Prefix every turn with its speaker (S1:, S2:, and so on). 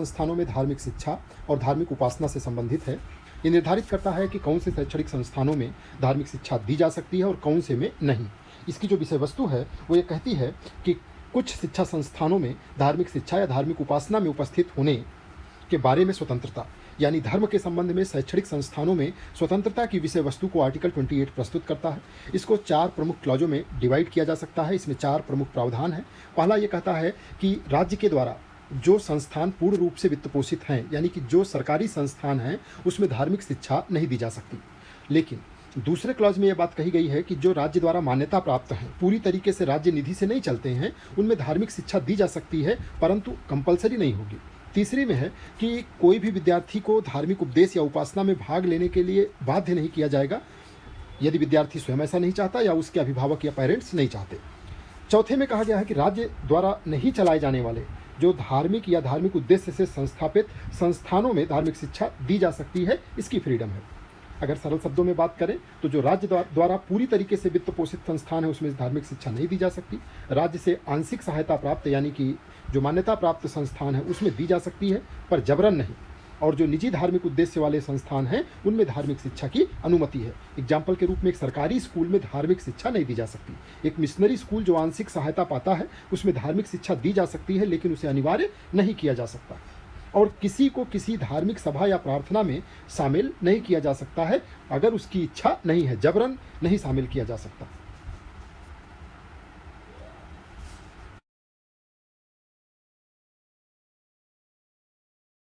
S1: संस्थानों में धार्मिक शिक्षा और धार्मिक उपासना से संबंधित है। ये निर्धारित करता है कि कौन से शैक्षणिक संस्थानों में धार्मिक शिक्षा दी जा सकती है और कौन से में नहीं। इसकी जो विषय वस्तु है वो ये कहती है कि कुछ शिक्षा संस्थानों में धार्मिक शिक्षा या धार्मिक उपासना में उपस्थित होने के बारे में स्वतंत्रता, यानी धर्म के संबंध में शैक्षणिक संस्थानों में स्वतंत्रता की विषय वस्तु को आर्टिकल 28 प्रस्तुत करता है। इसको 4 प्रमुख क्लॉजों में डिवाइड किया जा सकता है। इसमें 4 प्रमुख प्रावधान हैं। पहला ये कहता है कि राज्य के द्वारा जो संस्थान पूर्ण रूप से वित्त पोषित हैं, यानी कि जो सरकारी संस्थान हैं, उसमें धार्मिक शिक्षा नहीं दी जा सकती। लेकिन दूसरे क्लॉज में यह बात कही गई है कि जो राज्य द्वारा मान्यता प्राप्त हैं, पूरी तरीके से राज्य निधि से नहीं चलते हैं, उनमें धार्मिक शिक्षा दी जा सकती है, परंतु कंपलसरी नहीं होगी। तीसरी में है कि कोई भी विद्यार्थी को धार्मिक उपदेश या उपासना में भाग लेने के लिए बाध्य नहीं किया जाएगा, यदि विद्यार्थी स्वयं ऐसा नहीं चाहता या उसके अभिभावक या पेरेंट्स नहीं चाहते। चौथे में कहा गया है कि राज्य द्वारा नहीं चलाए जाने वाले जो धार्मिक या धार्मिक उद्देश्य से संस्थापित संस्थानों में धार्मिक शिक्षा दी जा सकती है, इसकी फ्रीडम है। अगर सरल शब्दों में बात करें तो जो राज्य द्वारा पूरी तरीके से वित्त पोषित संस्थान है, उसमें धार्मिक शिक्षा नहीं दी जा सकती। राज्य से आंशिक सहायता प्राप्त, यानी कि जो मान्यता प्राप्त संस्थान है, उसमें दी जा सकती है, पर जबरन नहीं। और जो निजी धार्मिक उद्देश्य वाले संस्थान हैं, उनमें धार्मिक शिक्षा की अनुमति है। एग्जाम्पल के रूप में एक सरकारी स्कूल में धार्मिक शिक्षा नहीं दी जा सकती। एक मिशनरी स्कूल जो आंशिक सहायता पाता है, उसमें धार्मिक शिक्षा दी जा सकती है, लेकिन उसे अनिवार्य नहीं किया जा सकता। और किसी को किसी धार्मिक सभा या प्रार्थना में शामिल नहीं किया जा सकता है, अगर उसकी इच्छा नहीं है, जबरन नहीं शामिल किया जा सकता।